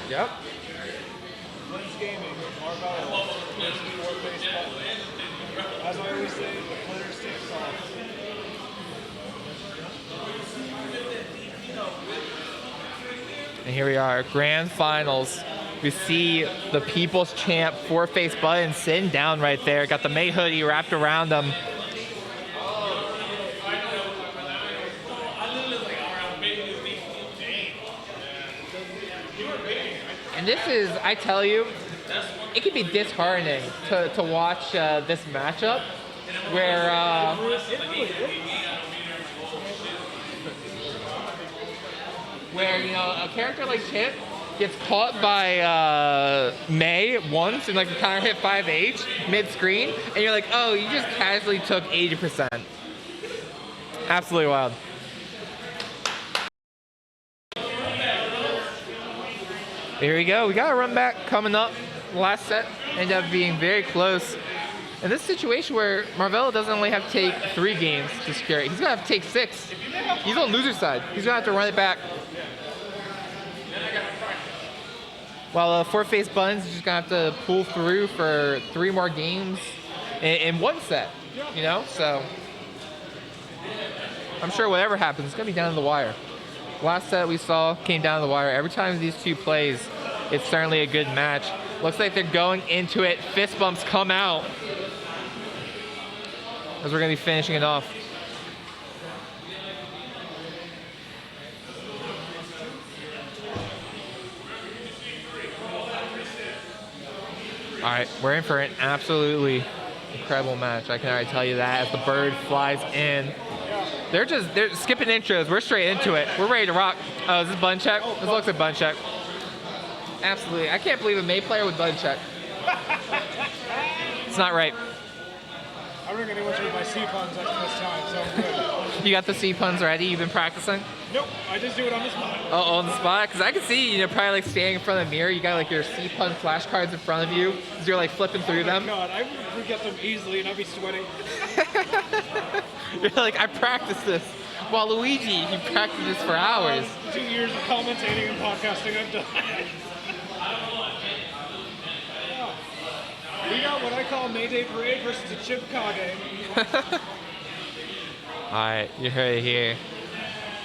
Yep. Lens Gaming, Marvelo Vs FourFaceButtons. As I always say, the players takes off. And here we are, grand finals. We see the people's champ, FourFaceButtons, sitting down right there. Got the May hoodie wrapped around him. And this is, I tell you, it can be disheartening to watch this matchup where you know a character like Chip gets caught by May once and like kind of hit 5H mid-screen, and you're like, oh, you just casually took 80%. Absolutely wild. Here we go. We got a run back coming up. Last set ended up being very close. In this situation where Marvelo doesn't only have to take 3 games to secure it, he's going to have to take 6. He's on loser side. He's going to have to run it back. While FourFaceButtons is just going to have to pull through for 3 more games in one set, you know? So I'm sure whatever happens, it's going to be down to the wire. Last set we saw came down to the wire. Every time these two plays, it's certainly a good match. Looks like they're going into it. Fist bumps come out as we're going to be finishing it off. All right, we're in for an absolutely incredible match. I can already tell you that as the bird flies in. They're skipping intros. We're straight into it. We're ready to rock. Oh, is this button check? This looks like button check. Absolutely. I can't believe a May player with button check. It's not right. I don't think anyone's read my C puns after this time, so I'm good. You got the C puns ready? You've been practicing? Nope, I just do it on the spot. Oh, on the spot? Because I can see, you know, probably like standing in front of the mirror. You got like your C pun flashcards in front of you as you're like flipping through them. God, I would forget them easily and I'd be sweating. You're like, I practiced this. While Luigi, he practiced this for hours. 2 years of commentating and podcasting I've done. We got what I call Mayday Parade versus a Chip Kage. Alright, you heard it here.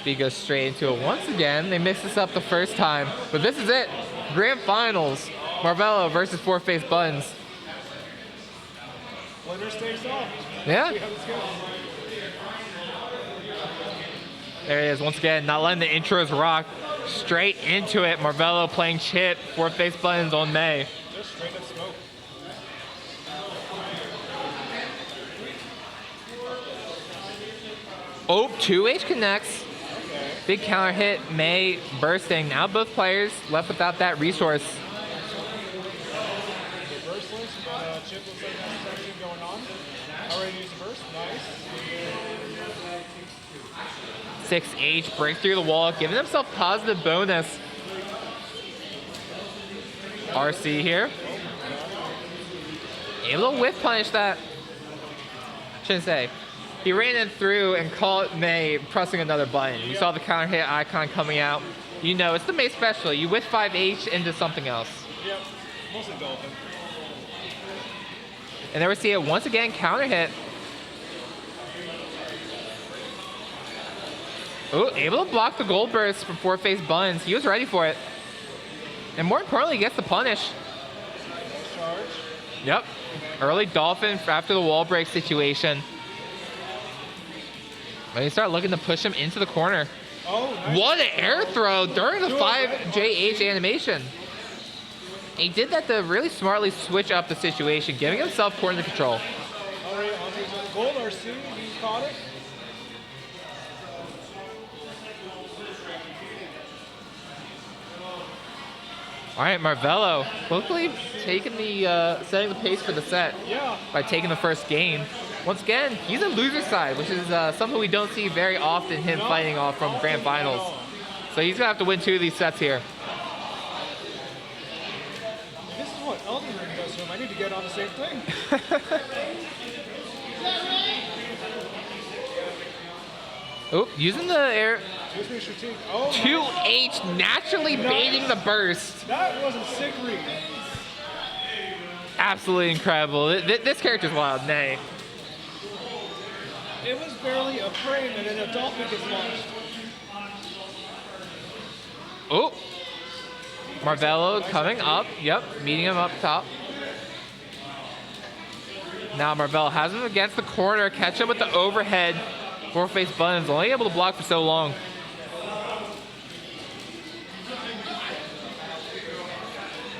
We go straight into it once again. They mixed this up the first time, but this is it. Grand finals. Marvelo versus FourFaceButtons. Winner takes off. Yeah. See how this goes. There it is, once again, not letting the intros rock. Straight into it, Marvelo playing Chip, FourFaceButtons on May. Just straight up smoke. Oh, 2H connects. Okay. Big counter hit, May bursting. Now both players left without that resource. Reverseless, but Chip looks like that's actually going on. Already used the burst, nice. 6H, break through the wall, giving himself positive bonus. RC here. Able to whiff punish that. Shouldn't say. He ran it through and caught May pressing another button. You saw the counter hit icon coming out. You know, it's the May special. You whiff 5H into something else. Yep, mostly Dolphin. And there we see it once again, counter hit. Oh, able to block the gold burst from FourFaceButtons. He was ready for it. And more importantly, he gets the punish. Charge. Yep. Early Dolphin after the wall break situation. When you start looking to push him into the corner. Oh, nice. What an air throw during the 5JH animation. He did that to really smartly switch up the situation, giving himself corner control. Already onto his gold RC, he caught it. All right, Marvelo quickly taking the setting the pace for the set by taking the first game. Once again, he's a loser side, which is something we don't see very often, him fighting off from grand finals. So he's gonna have to win 2 of these sets here. This is what Elden Ring does to him. I need to get on the same thing. Oh, using the air. Oh, 2H naturally baiting the burst. that was a sick read. Absolutely incredible. This character's wild. Nay. It was barely a frame, and then a dolphin gets launched. Oh. Marvelo coming up. Yep, meeting him up top. Now Marvelo has him against the corner. Catch him with the overhead. FourFaceButtons only able to block for so long.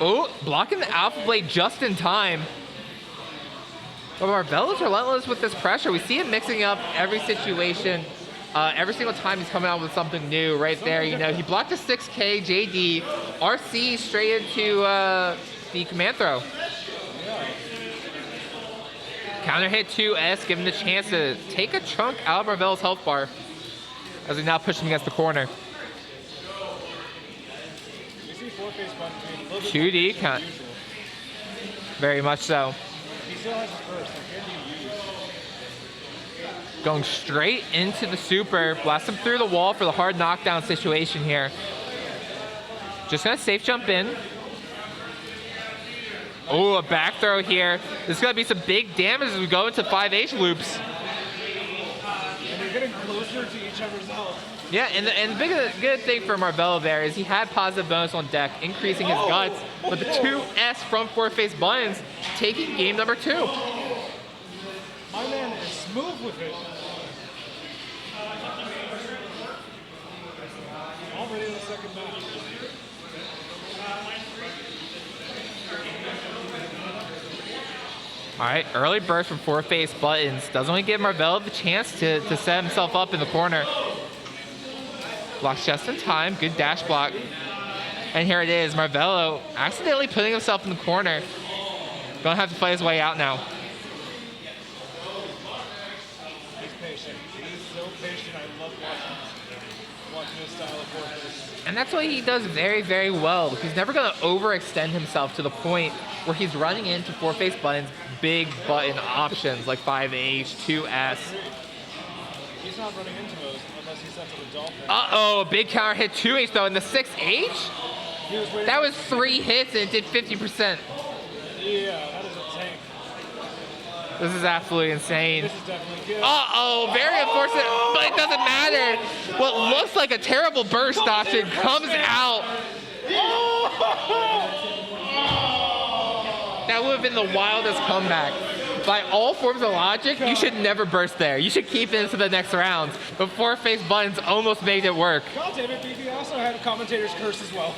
Oh, blocking the Alpha Blade just in time. But Marvelo's relentless with this pressure. We see him mixing up every situation. Every single time he's coming out with something new right there. You know, he blocked a 6K JD, RC straight into the command throw. Counter hit 2S, giving the chance to take a chunk out of Marvelo's health bar as we now push him against the corner. We see FourFaceButtons being a little 2D count. Very much so. He still has his burst. Like, can you use? Going straight into the super. Blast him through the wall for the hard knockdown situation here. Just gonna safe jump in. Oh, a back throw here. This is gonna be some big damage as we go into 5H loops. And they're getting closer to each other's health. Yeah, and the good thing for Marvelo there is he had positive bonus on deck, increasing his guts, but the 2S from FourFaceButtons taking game number 2. My man is smooth with it. Already in the second match. All right, early burst from FourFaceButtons. Doesn't only give Marvelo the chance to set himself up in the corner. Blocks just in time, good dash block. And here it is, Marvelo accidentally putting himself in the corner. Gonna have to fight his way out now. He's patient. He's so patient. I love watching his style of FourFace. And that's what he does very, very well. He's never gonna overextend himself to the point where he's running into FourFaceButtons big button options like 5H, 2S. He's not running into those unless he sets up a dolphin. Uh-oh, a big counter hit 2H though in the 6H? That was 3 hits and it did 50%. Yeah, that is a tank. This is absolutely insane. This is definitely good. Uh-oh, very unfortunate, but it doesn't matter. What looks like a terrible burst option comes out. That would have been the wildest comeback. By all forms of logic, you should never burst there. You should keep it into the next round. But FourFaceButtons almost made it work. God damn it, BB also had a commentator's curse as well.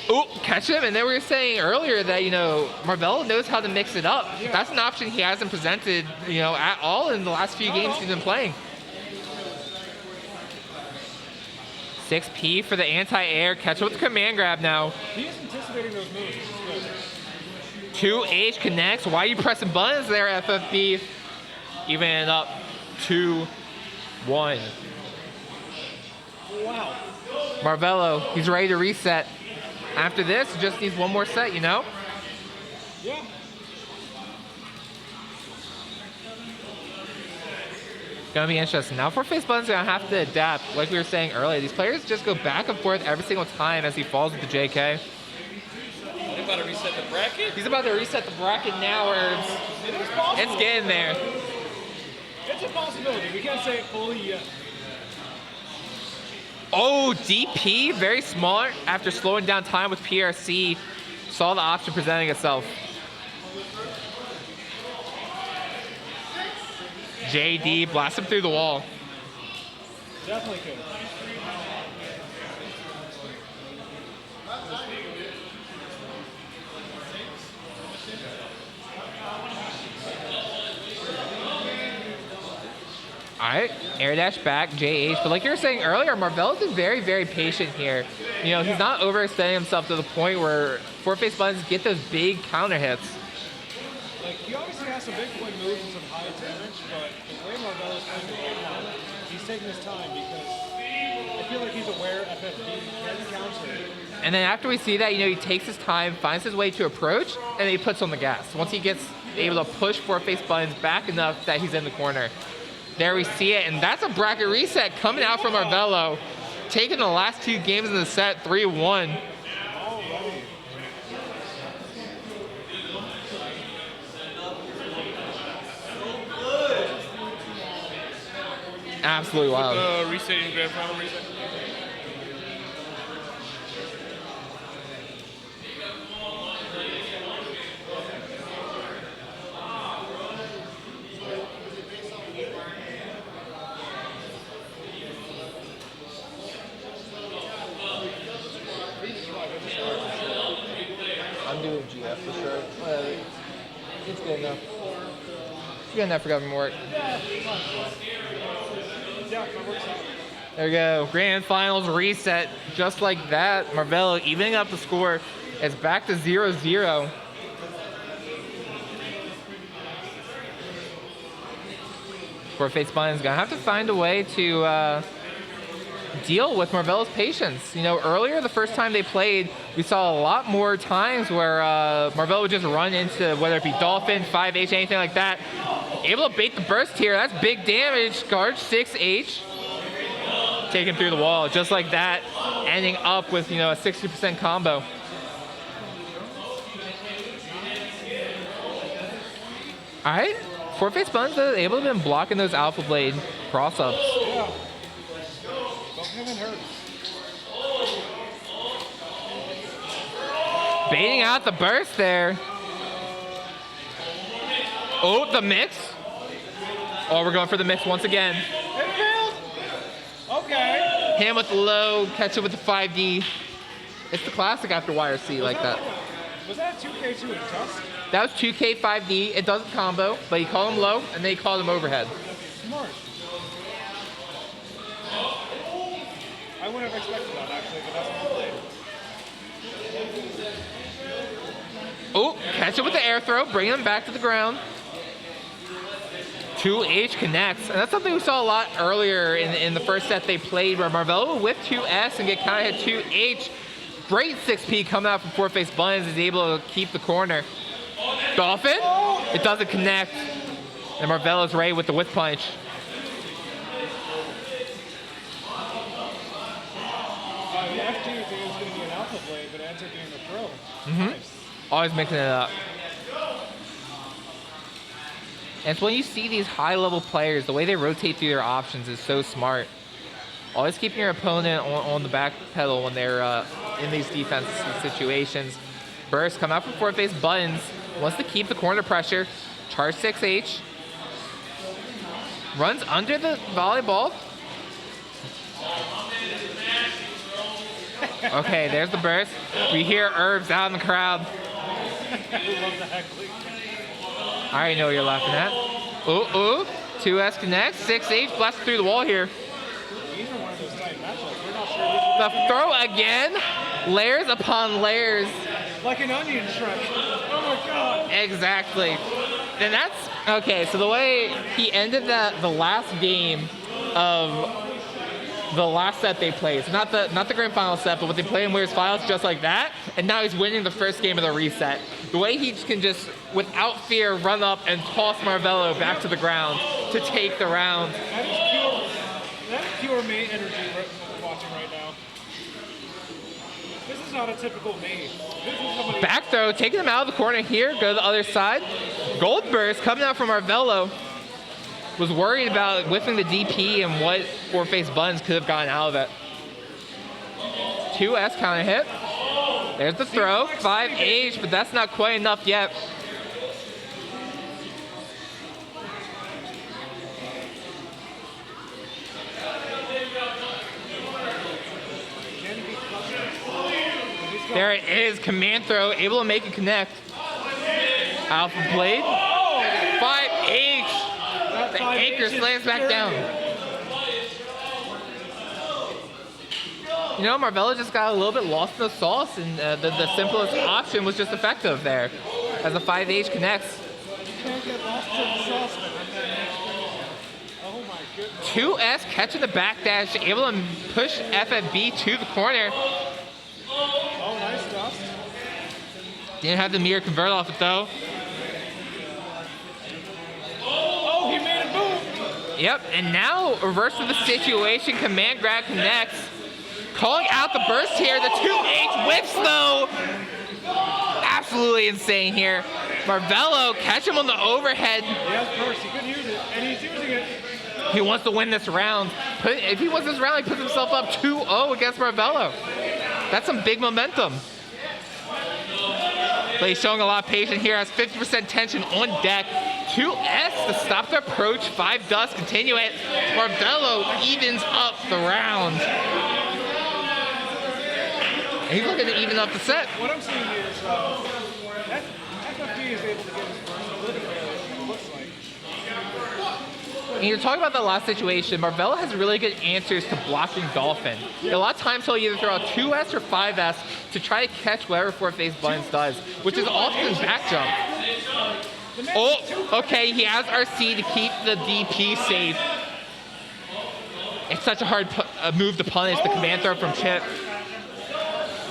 Ooh, catch him. And then we were saying earlier that, you know, Marvelo knows how to mix it up. Yeah. That's an option he hasn't presented, you know, at all in the last few games he's been playing. 6P for the anti-air. Catch him with the command grab now. He is anticipating those moves. Which is good. 2H connects. Why are you pressing buttons there, FFB? Even it up 2-1. Wow. Marvelo, he's ready to reset. After this, just needs one more set, you know? Yeah. Gonna be interesting. Now FourFaceButtons gonna have to adapt. Like we were saying earlier, these players just go back and forth every single time as he falls with the JK. He's about to reset the bracket? He's about to reset the bracket now, Herbs. It is possible. It's getting there. It's a possibility. We can't say it fully yet. Oh, DP, very smart after slowing down time with PRC. Saw the option presenting itself. JD blast him through the wall. Definitely could. All right, air dash back, JH. But like you were saying earlier, Marvelo's been very, very patient here. You know, he's not overextending himself to the point where FourFaceButtons get those big counter hits. Like, he obviously has some big point moves and some high damage, but the way Marvelo's playing the right now, he's taking his time because I feel like he's aware FFB can counter. And then after we see that, you know, he takes his time, finds his way to approach, and then he puts on the gas. Once he gets able to push FourFaceButtons back enough that he's in the corner. There we see it, and that's a bracket reset coming out from Marvelo, taking the last 2 games in the set 3-1. Absolutely wild. Resetting grand final reset. I'm doing GF for sure. Whatever. It's good enough. It's good enough for government work. There we go. Grand finals reset just like that. Marvelo evening up the score. It's back to 0-0. FourFaceButtons gonna have to find a way to deal with Marvelo's patience. You know, earlier, the first time they played, we saw a lot more times where Marvelo would just run into, whether it be Dolphin, 5H, anything like that. Able to bait the burst here. That's big damage. Guard 6H. Taken through the wall, just like that. Ending up with, you know, a 60% combo. All right. FourFaceButtons are able to been blocking those Alpha Blade cross-ups. Yeah. Don't even hurt. Baiting out the burst there. Oh, the mix. Oh, we're going for the mix once again. It failed. Okay. Him with the low, catch it with the 5D. It's the classic after YRC like that. Was that 2K2 in Tusk? That was 2K 5D. It doesn't combo, but he called him low, and then he called him overhead. Smart. I wouldn't have expected that, actually, but that's what I played. Oh, catch it with the air throw, bringing him back to the ground. 2H connects, and that's something we saw a lot earlier in the first set they played, where Marvelo will whip 2S and get kind of hit 2H. Great 6P coming out from FourFaceButtons, is able to keep the corner. Dolphin, it doesn't connect, and Marvelo's ready with the whip punch. The FG thing was going to be an Alpha Blade, but it ends up being a Pro. Nice. Always mixing it up. And it's when you see these high-level players, the way they rotate through their options is so smart. Always keeping your opponent on the back pedal when they're in these defensive situations. Burst come out from FourFaceButtons. Wants to keep the corner pressure. Charge 6H. Runs under the volleyball. Okay, there's the burst. We hear Herbs out in the crowd. I already know what you're laughing at. Ooh, 2S connects. 6H blasts through the wall here. These are one of those tight matchups. We're not sure. The throw again. Layers upon layers. Like an onion shred. Oh my god. Exactly. And that's okay. So the way he ended the last game of the last set they played, so not the grand final set, but what they played in Winners Finals, just like that. And now he's winning the first game of the reset. The way he can just, without fear, run up and toss Marvelo back to the ground to take the round. That is pure mate energy we're watching right now. This is not a typical mate. This is somebody. Back throw, taking him out of the corner here, go to the other side. Gold burst coming out from Marvelo. Was worried about whiffing the DP and what FourFaceButtons could have gotten out of it. 2S counter hit. There's the throw, 5H, but that's not quite enough yet. There it is, command throw, able to make it connect. Alpha Blade, 5H. The anchor slams back down. You know, Marvelo just got a little bit lost in the sauce, and the simplest option was just effective there, as the 5H connects. Can't get lost in the sauce, man. Oh my goodness. 2S catching the backdash, able to push FFB to the corner. Oh, nice stuff. Didn't have the mirror convert off it though. Oh, he made a move. Yep, and now reverse of the situation. Command grab connects. Calling out the burst here. The 2H whips though. Absolutely insane here. Marvelo catch him on the overhead. He has burst. He couldn't use it, and he's using it. He wants to win this round. If he wins this round, he puts himself up 2-0 against Marvelo. That's some big momentum. But he's showing a lot of patience here. Has 50% tension on deck. 2S to stop the approach. 5 does continue it. Marvelo evens up the round. And he's looking to even up the set. What I'm seeing is FFB is able to get his burst a little bit, it looks like. And you're talking about the last situation. Marvelo has really good answers to blocking Dolphin. A lot of times he'll either throw out 2S or 5S to try to catch whatever FourFaceButtons does, which is often back jump. Oh, okay, he has RC to keep the DP safe. It's such a hard move to punish the command throw from Chip.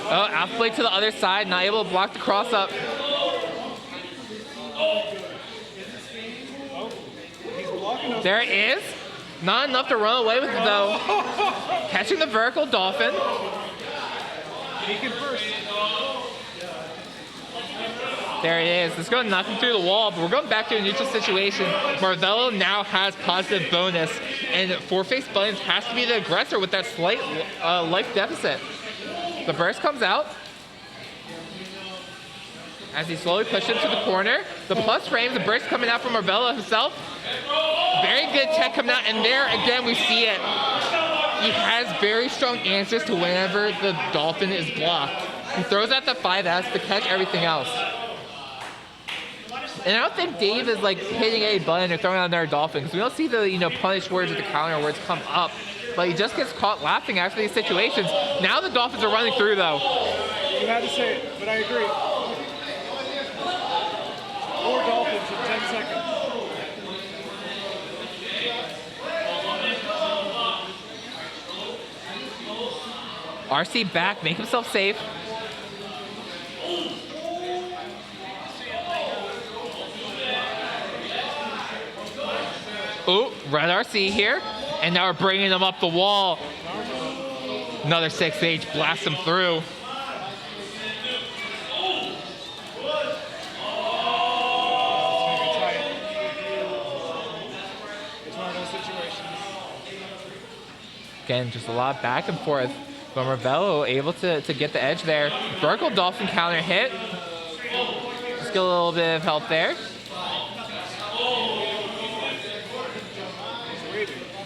Oh, alpha blade to the other side, not able to block the cross up. There it is. Not enough to run away with it though. Catching the vertical Dolphin. He can burst. There it is. It's going to knock him through the wall, but we're going back to a neutral situation. Marvelo now has positive bonus, and FourFaceButtons has to be the aggressor with that slight life deficit. The burst comes out as he slowly pushes into the corner. The plus frames, the burst coming out from Marvelo himself. Very good tech coming out, and there again we see it. He has very strong answers to whenever the Dolphin is blocked. He throws out the 5S to catch everything else. And I don't think Dave is like hitting a button or throwing out another Dolphin, because we don't see the punish words or the counter words come up. But he just gets caught laughing after these situations. Now the Dolphins are running through though. You had to say it, but I agree. 4 Dolphins in 10 seconds. RC back, make himself safe. Ooh, red RC here. And now we're bringing him up the wall. Another 6H blasts him through. Again, just a lot of back and forth. But Marvelo able to get the edge there. Vertical Dolphin counter hit. Just get a little bit of help there.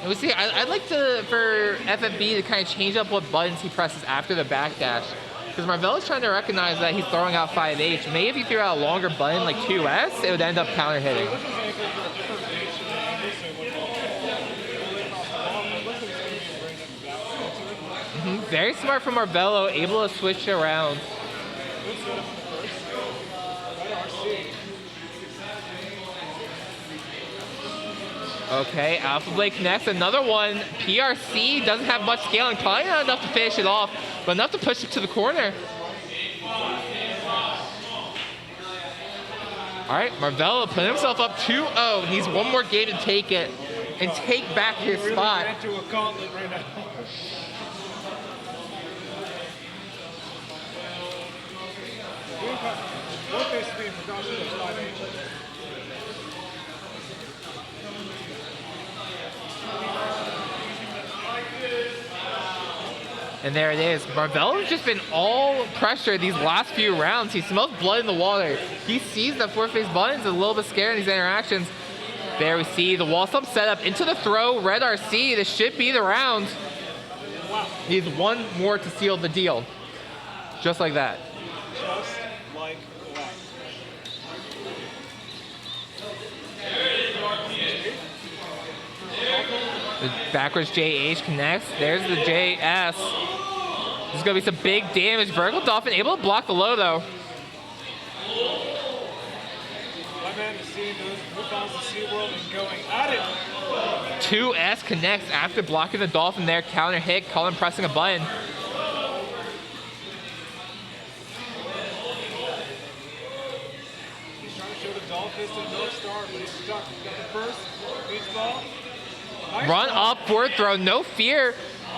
And we see, I'd like for FFB to kind of change up what buttons he presses after the backdash. Because Marvelo's trying to recognize that he's throwing out 5H. Maybe if he threw out a longer button like 2S, it would end up counter hitting. Very smart from Marvelo, able to switch around. Okay, Alpha Blade connects, another one. PRC doesn't have much scaling, probably not enough to finish it off, but enough to push it to the corner. All right, Marvelo put himself up 2-0. Needs one more game to take it and take back his spot. And there it is. Marvelo's just been all pressure these last few rounds. He smells blood in the water. He sees that FourFaceButtons is a little bit scared in these interactions. There we see the wall stump setup into the throw. Red RC. This should be the round. Needs one more to seal the deal. Just like that. Just like that. The backwards JH connects. There's the JS. There's going to be some big damage. Vertical Dolphin able to block the low, though. My man is seeing those rebounds to SeaWorld and going at it. 2S connects after blocking the Dolphin there. Counter hit. Cullen pressing a button. He's trying to show the Dolphins to North Star, but he's stuck. He's got the first beach ball. Run up, forward throw, no fear.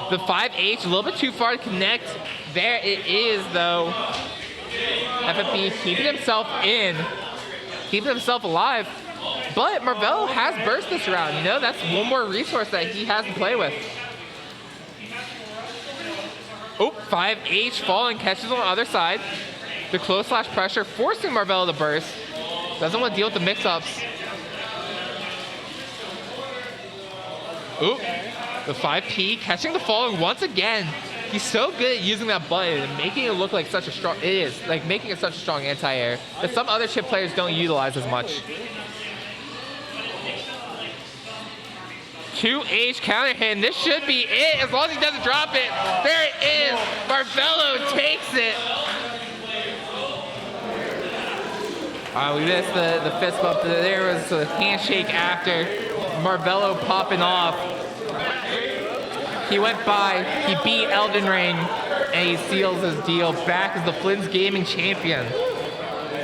The 5H, a little bit too far to connect. There it is, though. FFB keeping himself in, keeping himself alive. But Marvelo has burst this round. You know, that's one more resource that he has to play with. Oh, 5H falling, catches on the other side. The close slash pressure forcing Marvelo to burst. Doesn't want to deal with the mix-ups. Oop, the 5P catching the falling once again. He's so good at using that button and making it look like such a strong, making it such a strong anti-air that some other chip players don't utilize as much. 2H counter hit, and this should be it as long as he doesn't drop it. There it is, Marvelo takes it. We missed the fist bump. There was a handshake after. Marvelo popping off. He went by, he beat Elden Ring, and he seals his deal back as the Flynn's Gaming champion.